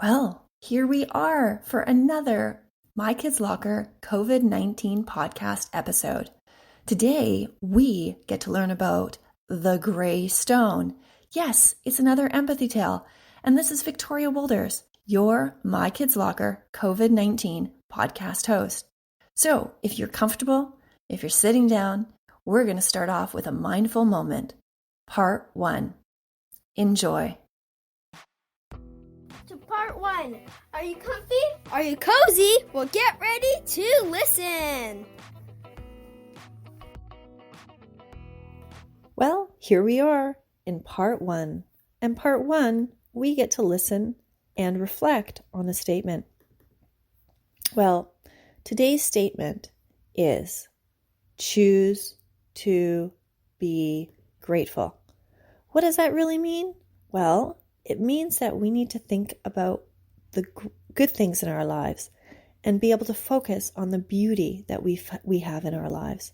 Well, here we are for another My Kids Locker COVID-19 podcast episode. Today, we get to learn about the gray stone. Yes, it's another empathy tale. And this is Victoria Wolders, your My Kids Locker COVID-19 podcast host. So if you're comfortable, if you're sitting down, we're going to start off with a mindful moment. Part 1. Enjoy. To part 1. Are you comfy? Are you cozy? Well, get ready to listen. Well, here we are in part 1. And part 1, we get to listen and reflect on a statement. Well, today's statement is choose to be grateful. What does that really mean? Well, it means that we need to think about the good things in our lives and be able to focus on the beauty that we have in our lives.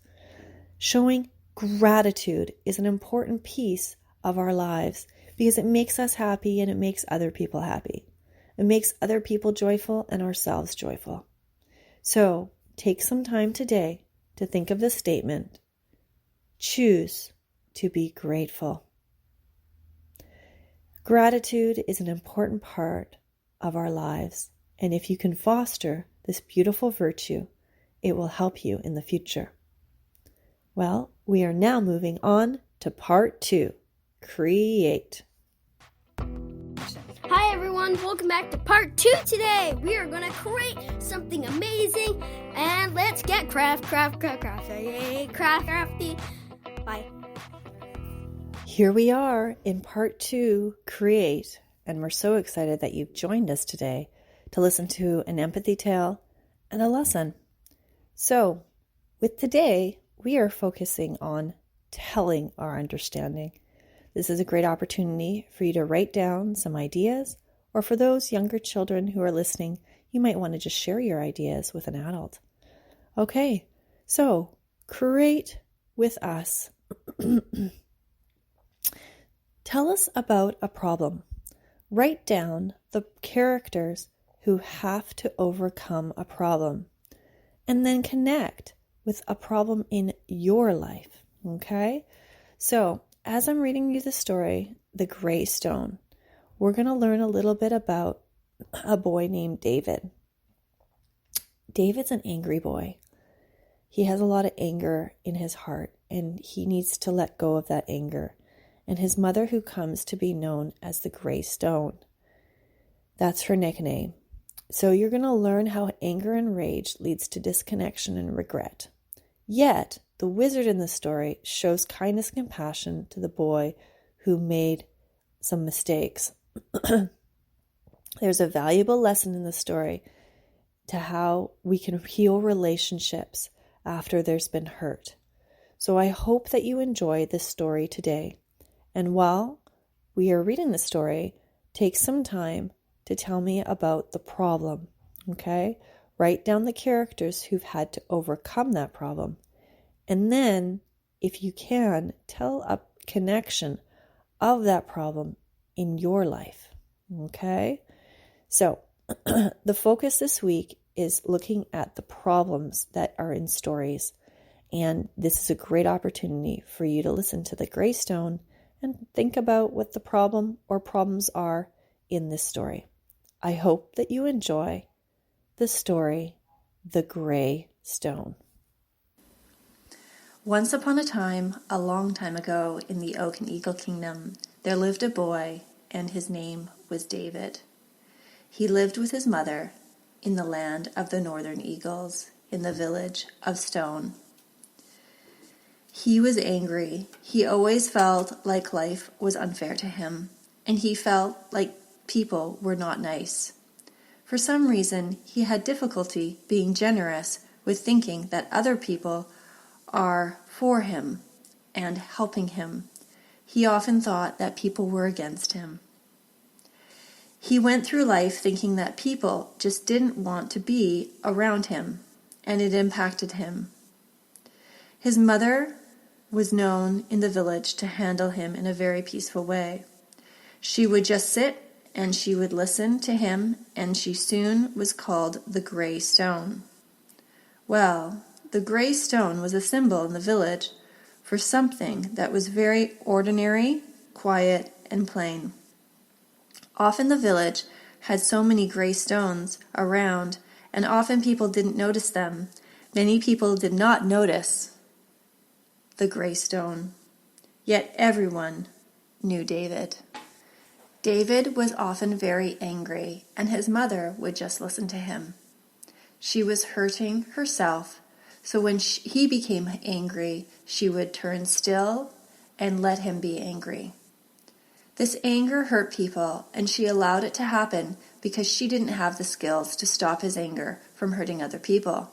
Showing gratitude is an important piece of our lives because it makes us happy and it makes other people happy. It makes other people joyful and ourselves joyful. So take some time today to think of the statement, choose to be grateful. Gratitude is an important part of our lives, and if you can foster this beautiful virtue, it will help you in the future. Well, we are now moving on to part 2, create. Hi everyone, welcome back to part 2 today. We are going to create something amazing, and let's get crafty. Bye. Here we are in part 2, create, and we're so excited that you've joined us today to listen to an empathy tale and a lesson. So, with today, we are focusing on telling our understanding. This is a great opportunity for you to write down some ideas, or for those younger children who are listening, you might want to just share your ideas with an adult. Okay, so create with us. Tell us about a problem. Write down the characters who have to overcome a problem, and then connect with a problem in your life. Okay? So, as I'm reading you the story, The Gray Stone, we're going to learn a little bit about a boy named David. David's an angry boy. He has a lot of anger in his heart, and he needs to let go of that anger. And his mother, who comes to be known as the Gray Stone. That's her nickname. So you're going to learn how anger and rage leads to disconnection and regret. Yet, the wizard in the story shows kindness and compassion to the boy who made some mistakes. There's a valuable lesson in the story to how we can heal relationships after there's been hurt. So I hope that you enjoy this story today. And while we are reading the story, take some time to tell me about the problem, okay? Write down the characters who've had to overcome that problem. And then, if you can, tell a connection of that problem in your life, okay? So, the focus this week is looking at the problems that are in stories. And this is a great opportunity for you to listen to The Gray Stone and think about what the problem or problems are in this story. I hope that you enjoy the story, The Gray Stone. Once upon a time, a long time ago, in the Oak and Eagle Kingdom, there lived a boy, and his name was David. He lived with his mother in the land of the northern eagles, in the village of Stone. He was angry. He always felt like life was unfair to him, and he felt like people were not nice. For some reason, he had difficulty being generous with thinking that other people are for him and helping him. He often thought that people were against him. He went through life thinking that people just didn't want to be around him, and it impacted him. His mother was known in the village to handle him in a very peaceful way. She would just sit and she would listen to him, and she soon was called the Gray Stone. Well, the gray stone was a symbol in the village for something that was very ordinary, quiet, and plain. Often the village had so many gray stones around, and often people didn't notice them. Many people did not notice the gray stone, yet everyone knew David. David was often very angry, and his mother would just listen to him. She was hurting herself, so when he became angry, she would turn still and let him be angry. This anger hurt people, and she allowed it to happen because she didn't have the skills to stop his anger from hurting other people.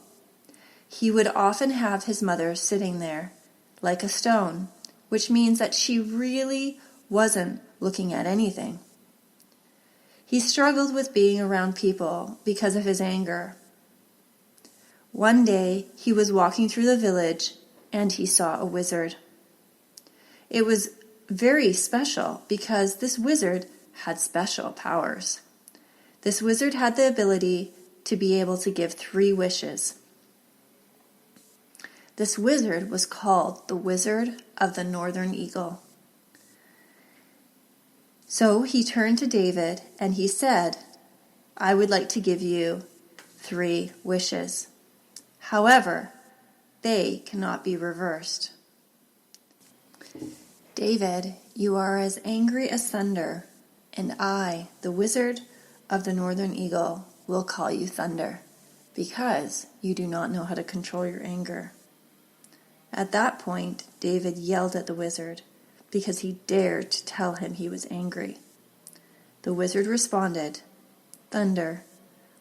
He would often have his mother sitting there like a stone, which means that she really wasn't looking at anything. He struggled with being around people because of his anger. One day, he was walking through the village, and he saw a wizard. It was very special because this wizard had special powers. This wizard had the ability to be able to give 3 wishes. This wizard was called the Wizard of the Northern Eagle. So he turned to David and he said, "I would like to give you 3 wishes. However, they cannot be reversed." "David, you are as angry as thunder, and I, the Wizard of the Northern Eagle, will call you Thunder, because you do not know how to control your anger." At that point, David yelled at the wizard because he dared to tell him he was angry. The wizard responded, "Thunder,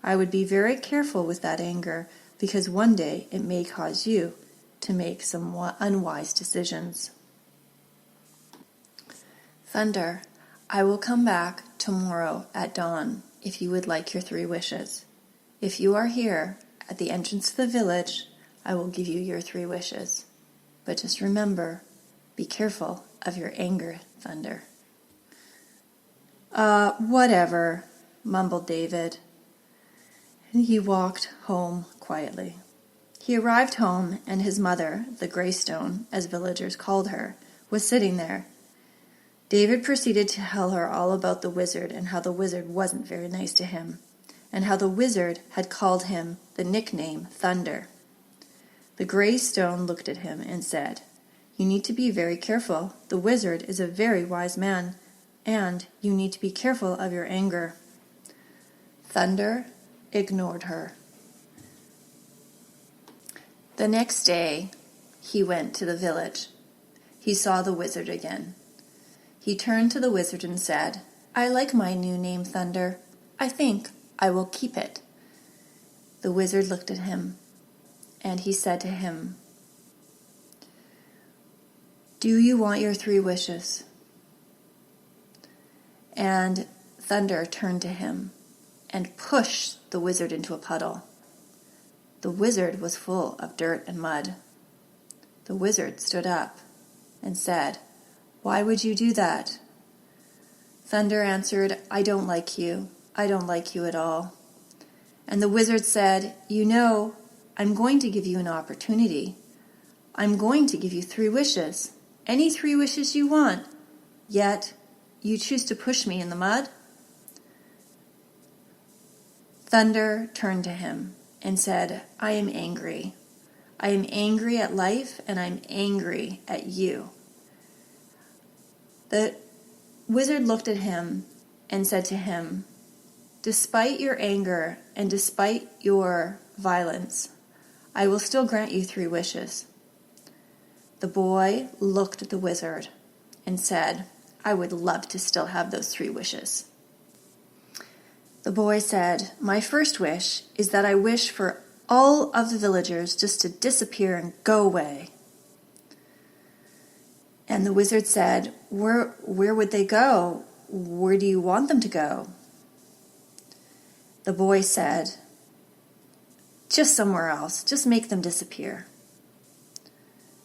I would be very careful with that anger because one day it may cause you to make some unwise decisions." "Thunder, I will come back tomorrow at dawn if you would like your 3 wishes. If you are here at the entrance to the village, I will give you your 3 wishes. But just remember, be careful of your anger, Thunder." Whatever," mumbled David. And he walked home quietly. He arrived home, and his mother, the Greystone, as villagers called her, was sitting there. David proceeded to tell her all about the wizard and how the wizard wasn't very nice to him, and how the wizard had called him the nickname Thunder. The Greystone looked at him and said, "You need to be very careful. The wizard is a very wise man, and you need to be careful of your anger." Thunder ignored her. The next day, he went to the village. He saw the wizard again. He turned to the wizard and said, "I like my new name, Thunder. I think I will keep it." The wizard looked at him, and he said to him, "Do you want your 3 wishes?" And Thunder turned to him and pushed the wizard into a puddle. The wizard was full of dirt and mud. The wizard stood up and said, "Why would you do that?" Thunder answered, "I don't like you. I don't like you at all." And the wizard said, "You know, I'm going to give you an opportunity. I'm going to give you 3 wishes. Any 3 wishes you want. Yet, you choose to push me in the mud?" Thunder turned to him and said, "I am angry. I am angry at life, and I'm angry at you." The wizard looked at him and said to him, "Despite your anger and despite your violence, I will still grant you 3 wishes." The boy looked at the wizard and said, "I would love to still have those 3 wishes." The boy said, "My first wish is that I wish for all of the villagers just to disappear and go away." And the wizard said, Where would they go? Where do you want them to go?" The boy said, "Just somewhere else. Just make them disappear."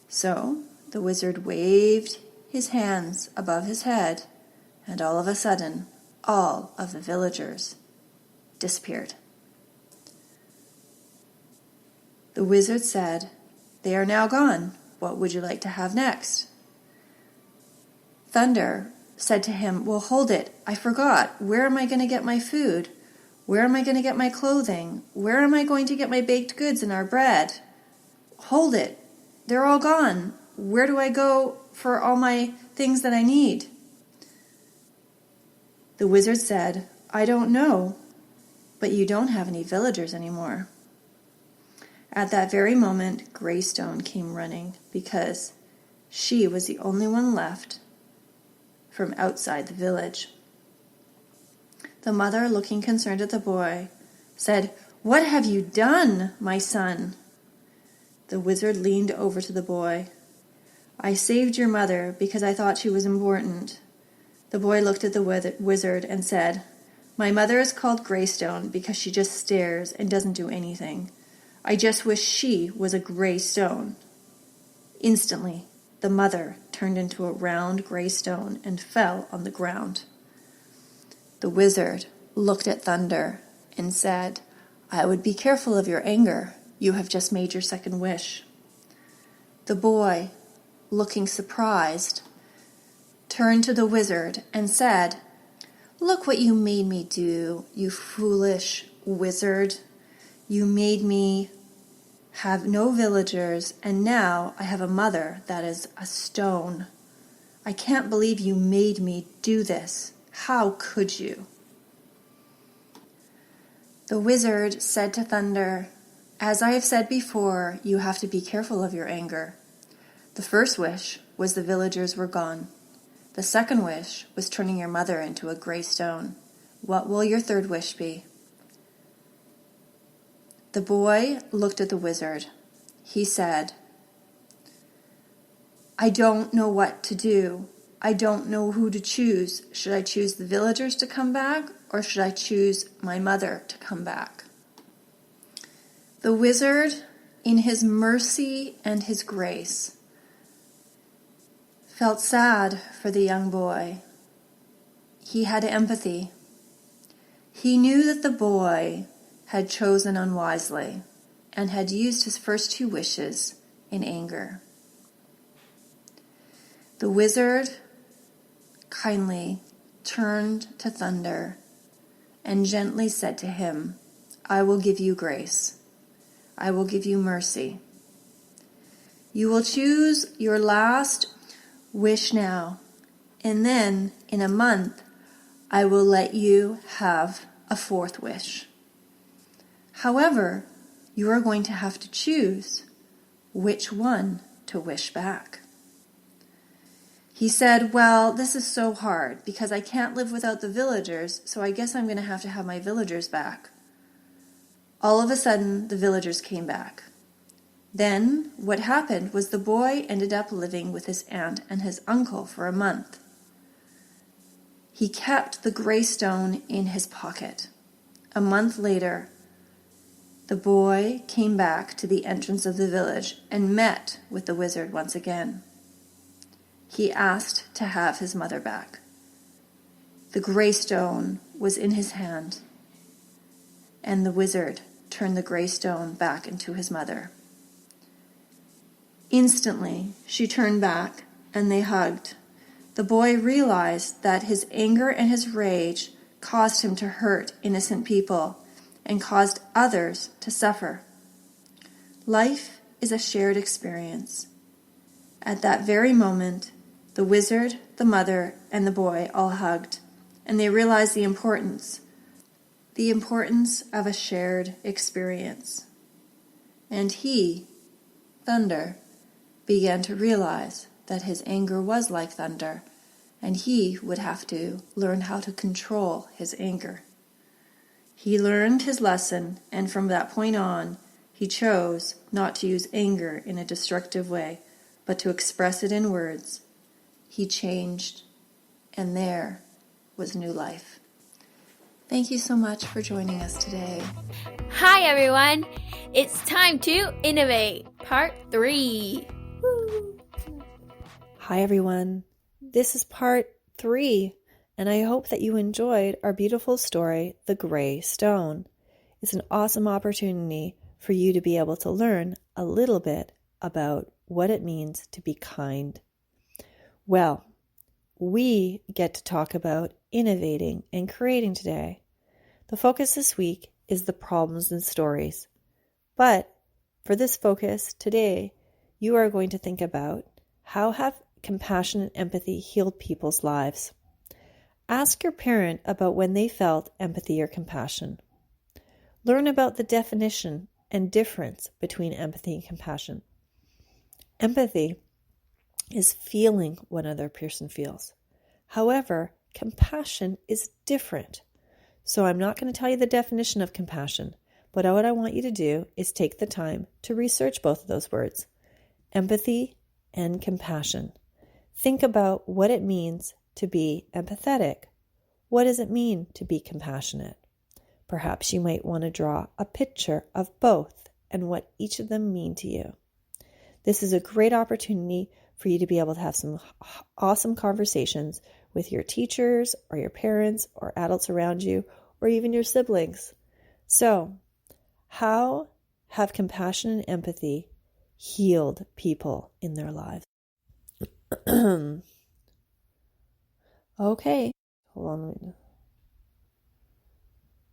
So the wizard waved his hands above his head, and all of a sudden, all of the villagers disappeared. The wizard said, "They are now gone. What would you like to have next?" Thunder said to him, "Well, hold it. I forgot. Where am I going to get my food? Where am I going to get my clothing? Where am I going to get my baked goods and our bread? Hold it. They're all gone. Where do I go for all my things that I need?" The wizard said, "I don't know, but you don't have any villagers anymore." At that very moment, Greystone came running because she was the only one left from outside the village. The mother, looking concerned at the boy, said, "What have you done, my son?" The wizard leaned over to the boy. "I saved your mother because I thought she was important." The boy looked at the wizard and said, "My mother is called Greystone because she just stares and doesn't do anything. I just wish she was a gray stone." Instantly, the mother turned into a round gray stone and fell on the ground. The wizard looked at Thunder and said, "I would be careful of your anger. You have just made your second wish." The boy, looking surprised, turned to the wizard and said, "Look what you made me do, you foolish wizard. You made me have no villagers, and now I have a mother that is a stone. I can't believe you made me do this. How could you?" The wizard said to Thunder, "As I have said before, you have to be careful of your anger. The first wish was the villagers were gone. The second wish was turning your mother into a gray stone. What will your third wish be?" The boy looked at the wizard. He said, "I don't know what to do. I don't know who to choose. Should I choose the villagers to come back, or should I choose my mother to come back?" The wizard, in his mercy and his grace, felt sad for the young boy. He had empathy. He knew that the boy had chosen unwisely and had used his first two wishes in anger. The wizard kindly turned to Thunder and gently said to him, "I will give you grace. I will give you mercy. You will choose your last wish now, and then in a month I will let you have a fourth wish. However, you are going to have to choose which one to wish back." He said, "Well, this is so hard because I can't live without the villagers, so I guess I'm going to have my villagers back." All of a sudden, the villagers came back. Then what happened was the boy ended up living with his aunt and his uncle for a month. He kept the gray stone in his pocket. A month later, the boy came back to the entrance of the village and met with the wizard once again. He asked to have his mother back. The gray stone was in his hand, and the wizard turned the gray stone back into his mother. Instantly, she turned back, and they hugged. The boy realized that his anger and his rage caused him to hurt innocent people and caused others to suffer. Life is a shared experience. At that very moment, the wizard, the mother, and the boy all hugged, and they realized the importance of a shared experience. And he, Thunder, began to realize that his anger was like thunder, and he would have to learn how to control his anger. He learned his lesson, and from that point on, he chose not to use anger in a destructive way, but to express it in words. He changed, and there was new life. Thank you so much for joining us today. Hi, everyone. It's time to innovate, part 3. Woo. Hi, everyone. This is part 3, and I hope that you enjoyed our beautiful story, The Gray Stone. It's an awesome opportunity for you to be able to learn a little bit about what it means to be kind. Well, we get to talk about innovating and creating today. The focus this week is the problems and stories. But for this focus today, you are going to think about how have compassion and empathy healed people's lives. Ask your parent about when they felt empathy or compassion. Learn about the definition and difference between empathy and compassion. Empathy is feeling what another person feels. However, compassion is different. So I'm not going to tell you the definition of compassion, but what I want you to do is take the time to research both of those words, empathy and compassion. Think about what it means to be empathetic. What does it mean to be compassionate? Perhaps you might want to draw a picture of both and what each of them mean to you. This is a great opportunity for you to be able to have some awesome conversations with your teachers or your parents or adults around you or even your siblings. So, how have compassion and empathy healed people in their lives? Okay, hold on a minute.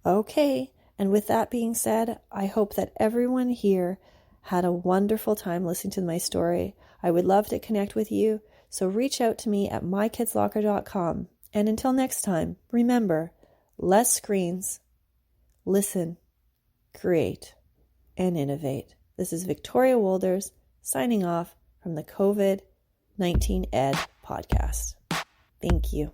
Okay, and with that being said, I hope that everyone here had a wonderful time listening to my story. I would love to connect with you, so reach out to me at mykidslocker.com. And until next time, remember, less screens, listen, create, and innovate. This is Victoria Wolders signing off from the COVID-19 Ed podcast. Thank you.